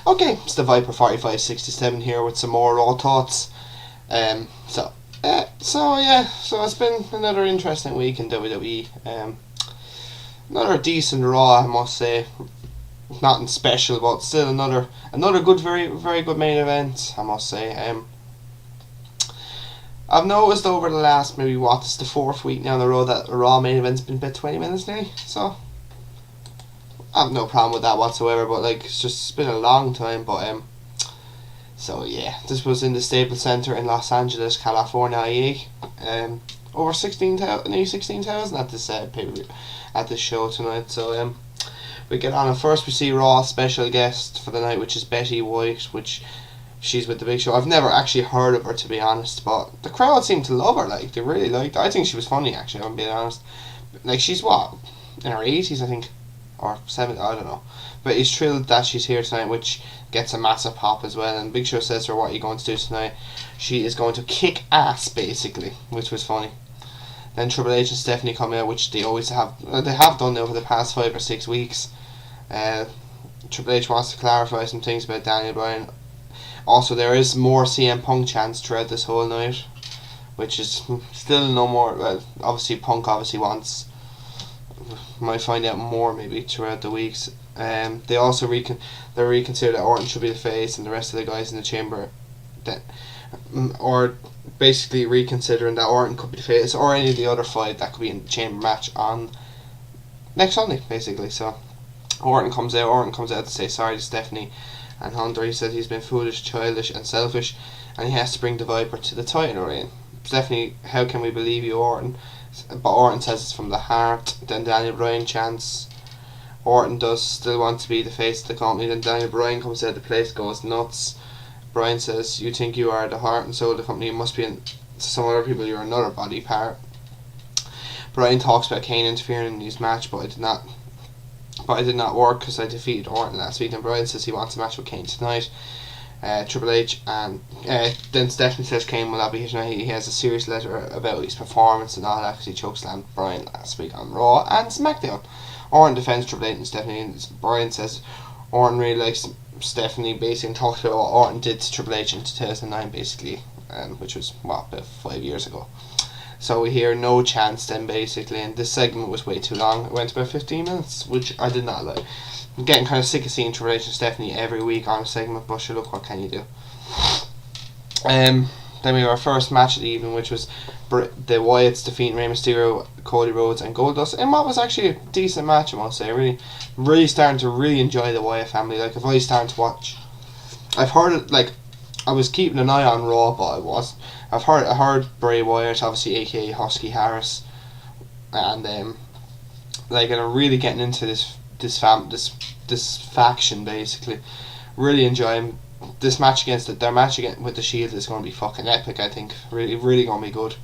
Okay, it's the Viper 4567 here with some more Raw thoughts. So it's been another interesting week in WWE. Another decent Raw, I must say. Nothing special, but still another good, very very good main event, I must say. I've noticed over the last maybe this is the fourth week now in a row that the Raw main event's been about 20 minutes nearly. So I have no problem with that whatsoever. But it's been a long time. But so yeah, this was in the Staples Center in Los Angeles, California, IE. Over 16,000, nearly 16,000 at this pay-per-view, at this show tonight. So we get on, and first we see Raw's special guest for the night, which is Betty White, which she's with the Big Show. I've never actually heard of her, to be honest, but the crowd seemed to love her. They really liked her. I think she was funny, actually, I'm being honest. She's in her 80s, I think, or 70, I don't know. But he's thrilled that she's here tonight, which gets a massive pop as well. And Big Show says to her, "What are you going to do tonight?" She is going to kick ass, basically, which was funny. Then Triple H and Stephanie come out, which they always have. They have done over the past 5 or 6 weeks. Triple H wants to clarify some things about Daniel Bryan. Also, there is more CM Punk chants throughout this whole night, which is still no more. Well, obviously Punk might find out more maybe throughout the weeks. They also reconsider that Orton should be the face and the rest of the guys in the chamber, or basically reconsidering that Orton could be the face or any of the other 5 that could be in the chamber match on next Sunday, basically. So Orton comes out to say sorry to Stephanie and Hunter. He said he's been foolish, childish and selfish, and he has to bring the Viper to the title reign. Stephanie, how can we believe you, Orton? But Orton says it's from the heart. Then Daniel Bryan chants. Orton does still want to be the face of the company. Then Daniel Bryan comes out, the place goes nuts. Bryan says, "You think you are the heart and soul of the company, you must be to some other people, you're another body part." Bryan talks about Kane interfering in his match, but it did not work because I defeated Orton last week. And Bryan says he wants a match with Kane tonight. Triple H and then Stephanie says Kane will not be here tonight. He has a serious letter about his performance and all that because he chokeslammed Bryan last week on Raw and SmackDown. Orton defends Triple H and Stephanie, and Bryan says Orton really likes Stephanie, basically, and talks about what Orton did to Triple H in 2009, basically, which was about 5 years ago. So we hear no chance then, basically, and this segment was way too long. It went about 15 minutes, which I did not like. I'm getting kind of sick of seeing Triple H and Stephanie every week on a segment, but sure, look, what can you do? Then we have our first match of the evening, which was the Wyatts defeating Rey Mysterio, Cody Rhodes and Goldust, and what was actually a decent match, I must say. Really starting to really enjoy the Wyatt family. If I started to watch, I've heard it, I was keeping an eye on Raw, but I wasn't. I heard Bray Wyatt, obviously aka Husky Harris, and and I'm really getting into this faction, basically. Really enjoying this match their match with the Shield is going to be fucking epic. I think really going to be good.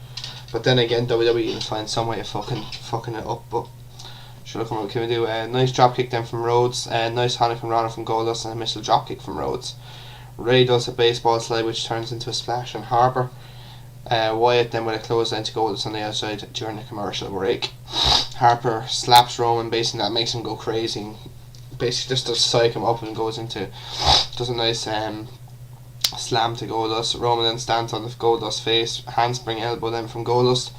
But then again, WWE will find some way of fucking it up. But sure, what can we do? Nice dropkick then from Rhodes, nice Hurricane Rana from Goldust, and a missile dropkick from Rhodes. Ray does a baseball slide which turns into a splash on Harper. Wyatt then with a clothesline to Goldust on the outside during the commercial break. Harper slaps Roman, basically that makes him go crazy, and basically just to psych him up, and does a nice slam to Goldust. Roman then stands on the Goldust face, handspring elbow then from Goldust.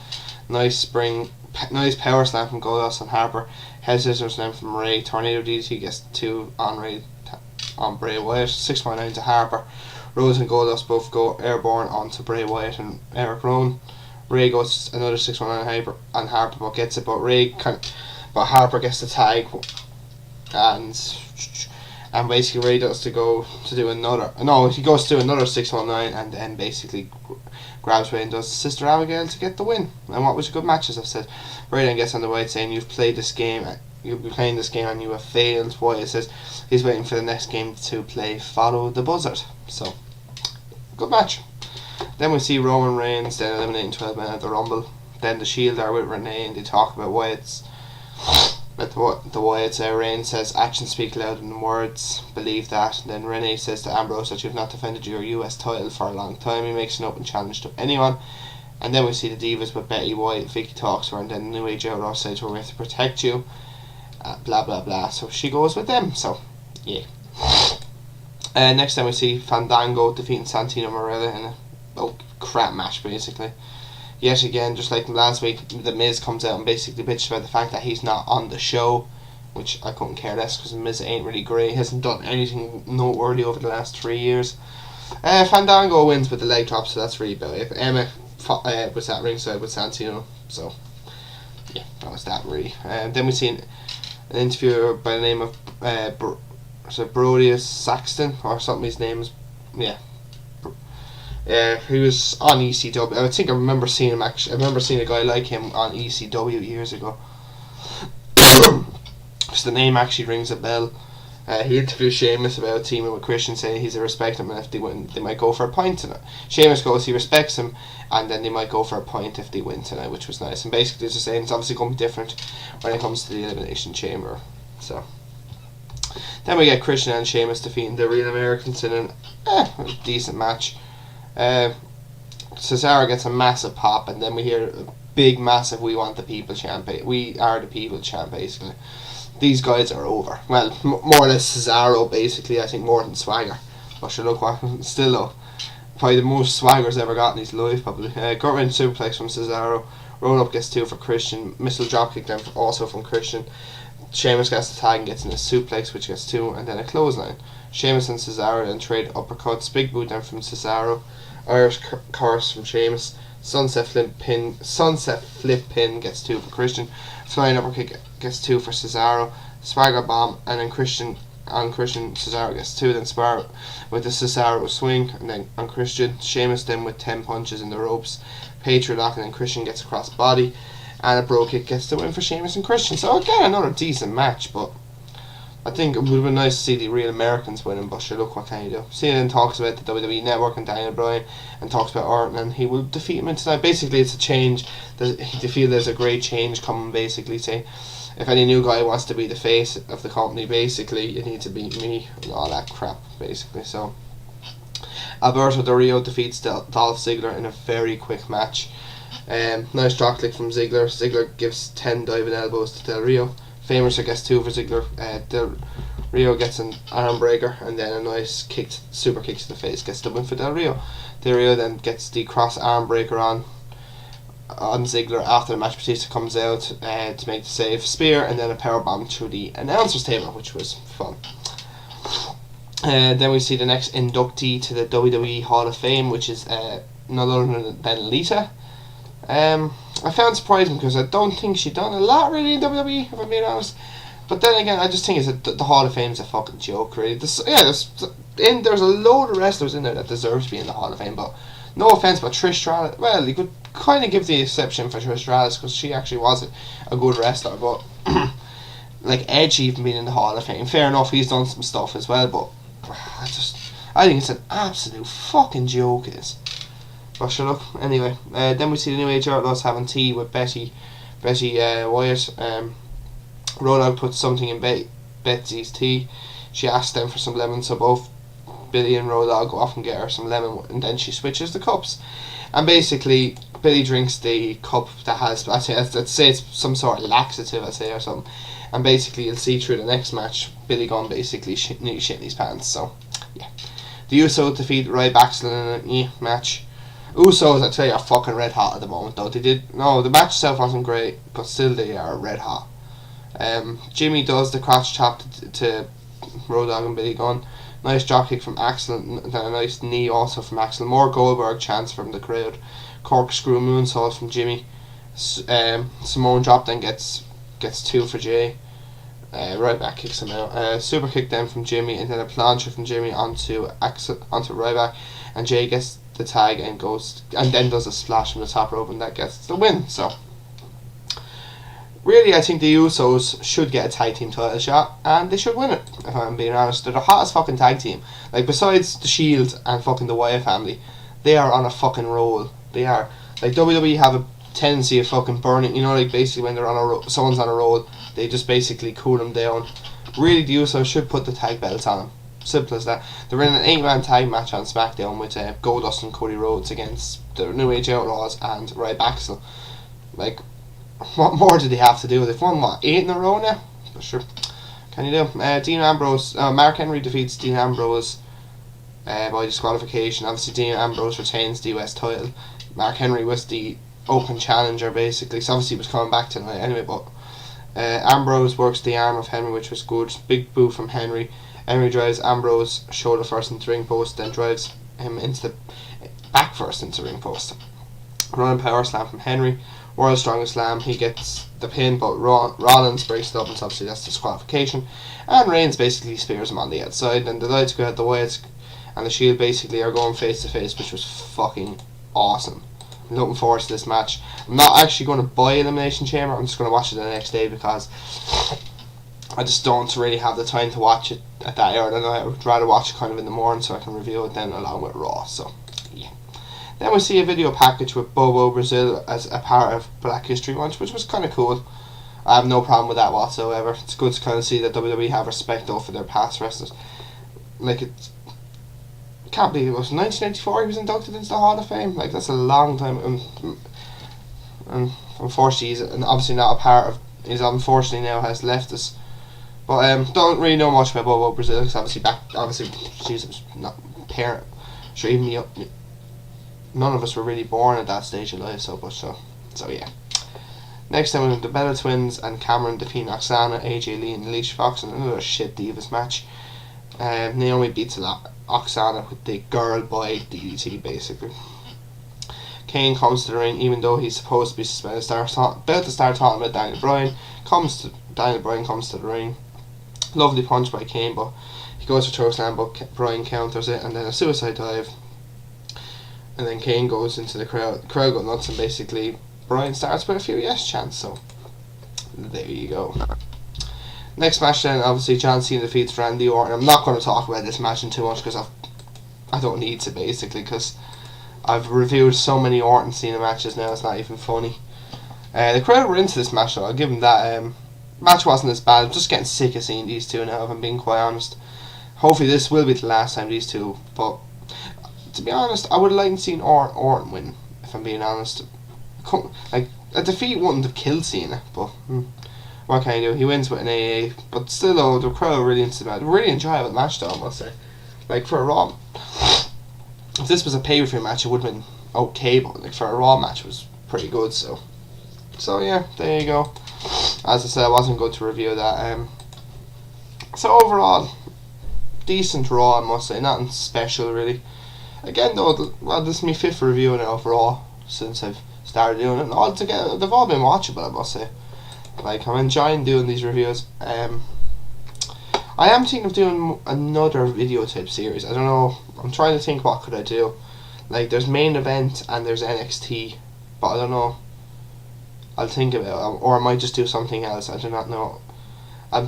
Nice power slam from Goldust on Harper. Head scissors then from Ray. Tornado DDT gets 2 on Bray Wyatt. 619 to Harper. Rhodes and Goldust both go airborne onto Bray Wyatt and Eric Rowan. Ray goes another 619 on Harper, but gets it. But Harper gets the tag, and basically Ray does he goes to do another 619, and then basically grabs Ray and does Sister Abigail to get the win. And what was a good match, as I've said. Ray then gets on the Wyatt saying, "You've played this game. You'll be playing this game and you have failed." Wyatt says he's waiting for the next game to play Follow the Buzzard. So, good match. Then we see Roman Reigns then eliminating 12 men at the Rumble. Then the Shield are with Renee and they talk about Wyatt's. But the Wyatts, Reigns says actions speak louder than words, believe that. And then Renee says to Ambrose that you've not defended your US title for a long time. He makes an open challenge to anyone. And then we see the Divas with Betty White, Vicky talks to her, and then New Age Outlaw says to her, "We have to protect you," blah blah blah. So she goes with them. So yeah. Next time we see Fandango defeating Santino Marella in a crap match, basically. Yet again, just like last week, The Miz comes out and basically bitches about the fact that he's not on the show, which I couldn't care less because The Miz ain't really great. He hasn't done anything noteworthy over the last 3 years. Fandango wins with the leg drop, so that's really about it. Emma was at ringside with Santino, so yeah, that was that really. Then we see an interviewer by the name of Brodius Saxton or something. His name is he was on ECW. I think I remember seeing him actually. I remember seeing a guy like him on ECW years ago. So the name actually rings a bell. He interviewed Sheamus about teaming with Christian, saying he's a respect him, and if they win, they might go for a point tonight. Sheamus goes, he respects him, and then they might go for a point if they win tonight, which was nice. And basically, just saying it's obviously going to be different when it comes to the Elimination Chamber. So then we get Christian and Sheamus defeating the Real Americans in a decent match. Cesaro gets a massive pop, and then we hear a big, massive "We want the people" chant. We are the people chant, basically. These guys are over. Well, more or less Cesaro, basically. I think more than Swagger. But sure, look what, still though, probably the most Swagger's ever got in his life, probably. Gut-wrench suplex from Cesaro. Roll up gets 2 for Christian. Missile dropkick then also from Christian. Sheamus gets the tag and gets in a suplex, which gets 2, and then a clothesline. Sheamus and Cesaro then trade uppercuts. Big boot then from Cesaro. Irish curse from Sheamus. Sunset flip pin gets 2 for Christian. Flying upperkick gets 2 for Cesaro. Swagger bomb, and then Christian Cesaro gets 2. Then Spar with the Cesaro swing, and then on Christian. Sheamus then with 10 punches in the ropes. Patriot lock, and then Christian gets across body, and a bro kick gets the win for Sheamus and Christian. So again, another decent match, but I think it would have been nice to see the Real Americans winning, but sure, look, what can you do? CNN talks about the WWE Network and Daniel Bryan, and talks about Orton, and he will defeat him tonight. Basically, it's a change. They feel there's a great change coming, basically, say, if any new guy wants to be the face of the company, basically, you need to beat me, and all that crap, basically. So Alberto Del Rio defeats Dolph Ziggler in a very quick match. Nice drop kick from Ziggler. Ziggler gives 10 diving elbows to Del Rio. Famouser gets 2 for Ziggler. Del Rio gets an arm breaker, and then a nice super kick to the face gets the win for Del Rio. Del Rio then gets the cross arm breaker on Ziggler after the match. Batista comes out to make the save. Spear, and then a power bomb through the announcer's table, which was fun. Then we see the next inductee to the WWE Hall of Fame, which is none other than Lita. I found surprising because I don't think she'd done a lot really in WWE, if I'm being honest. But then again, I just think the Hall of Fame's a fucking joke, really. There's a load of wrestlers in there that deserve to be in the Hall of Fame, but no offense, but Trish Stratus, well, you could kind of give the exception for Trish Stratus because she actually was a good wrestler, but like Edge even being in the Hall of Fame, fair enough, he's done some stuff as well, but I think it's an absolute fucking joke, it is. But sure, look, anyway, then we see the New Age Outlaws having tea with Betty Wyatt. Road Dogg puts something in Betsy's tea. She asks them for some lemon, so both Billy and Road Dogg go off and get her some lemon, and then she switches the cups. And basically, Billy drinks the cup that has, let's say it's some sort of laxative, or something. And basically, you'll see through the next match, Billy Gunn basically nearly shit in his pants. So, yeah. The Usos defeat Ryback in a match. Usos, I tell you, are fucking red hot at the moment, though. The match itself wasn't great, but still they are red hot. Jimmy does the crotch chop to Road Dogg and Billy Gunn. Nice drop kick from Axel, and then a nice knee also from Axel. More Goldberg chants from the crowd. Corkscrew moonsault from Jimmy. Simone drop then gets 2 for Jay. Ryback kicks him out. Super kick then from Jimmy, and then a plancha from Jimmy onto Ryback, and Jay gets the tag and then does a splash from the top rope, and that gets the win. So really, I think the Usos should get a tag team title shot, and they should win it, if I'm being honest. They're the hottest fucking tag team. Like, besides the Shield and fucking the Wyatt family, they are on a fucking roll. They are. Like, WWE have a tendency of fucking burning, like basically when they're on someone's on a roll, they just basically cool them down. Really, the Usos should put the tag belts on them. Simple as that. They're in an 8-man tag match on SmackDown with Goldust and Cody Rhodes against the New Age Outlaws and Ryback. Like, what more do they have to do? They've won, 8 in a row now? But sure. Can you do? Dean Ambrose, Mark Henry defeats Dean Ambrose by disqualification. Obviously, Dean Ambrose retains the US title. Mark Henry was the open challenger basically, so obviously he was coming back tonight anyway. But Ambrose works the arm of Henry, which was good. Big boot from Henry. Henry drives Ambrose shoulder first into the ring post, then drives him into the back first into the ring post. Running power slam from Henry. World's strongest slam. He gets the pin, but Rollins breaks it up, and so obviously that's disqualification. And Reigns basically spears him on the outside, and the lights go out. The Wyatts and the Shield basically are going face to face, which was fucking awesome. I'm looking forward to this match. I'm not actually going to buy Elimination Chamber. I'm just going to watch it the next day because I just don't really have the time to watch it at that hour. I would rather watch it kind of in the morning so I can review it then along with Raw. So yeah. Then we see a video package with Bobo Brazil as a part of Black History Month, which was kind of cool. I have no problem with that whatsoever. It's good to kind of see that WWE have respect though for their past wrestlers. Like, it can't believe it was 1994 he was inducted into the Hall of Fame. Like, that's a long time. And unfortunately he's obviously not a part of. He's unfortunately now has left us. But don't really know much about Bobo Brazil because obviously she's not parent. Sure, even me. None of us were really born at that stage of life, so yeah. Next time we have the Bella Twins and Cameron defeating Oksana, AJ Lee and Alicia Fox in another shit Divas match. Naomi beats Oksana with the girl boy DDT basically. Kane comes to the ring even though he's supposed to be suspended. About to start talking about Daniel Bryan. Daniel Bryan comes to the ring. Lovely punch by Kane, but he goes for choke slam, but Bryan counters it, and then a suicide dive. And then Kane goes into the crowd. The crowd go nuts, and basically Bryan starts with a few yes chants. So there you go. Next match then, obviously John Cena defeats Randy Orton. I'm not going to talk about this match in too much because I don't need to basically, because I've reviewed so many Orton Cena matches now. It's not even funny. The crowd were into this match though. I'll give them that. Match wasn't as bad. I'm just getting sick of seeing these two now, if I'm being quite honest. Hopefully this will be the last time these two, but to be honest, I would have liked to see Orton win, if I'm being honest. Like, a defeat wouldn't have killed Cena, but what can I do? He wins with an AA, but still though, the crowd really into that. Really enjoyable match though, I must say. Like, for a Raw, if this was a pay-per-view match, it would have been okay, but like for a Raw match, it was pretty good, so yeah, there you go. As I said, I wasn't good to review that. So overall, decent Raw, I must say. Nothing special really. Again though, this is my 5th review now of Raw since I've started doing it, and altogether they've all been watchable, I must say. Like, I'm enjoying doing these reviews. I am thinking of doing another video type series. I don't know, I'm trying to think what could I do. Like, there's main event and there's NXT, but I don't know. I'll think about it, or I might just do something else. I do not know.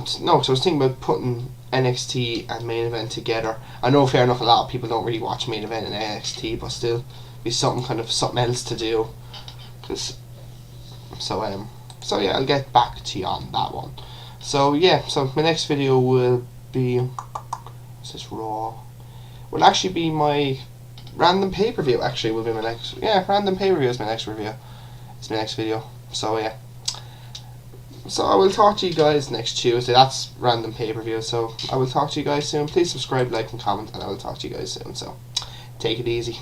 So I was thinking about putting NXT and main event together. I know, fair enough, a lot of people don't really watch main event and NXT, but still be something else to do. So yeah, I'll get back to you on that one. So yeah, so my next video will be, what's this, Raw? Will actually be my random pay-per-view. Actually, will be my next. Yeah, random pay-per-view is my next review. It's my next video. So yeah. So I will talk to you guys next Tuesday. That's random pay-per-view. So I will talk to you guys soon. Please subscribe, like, and comment, and I will talk to you guys soon. So take it easy.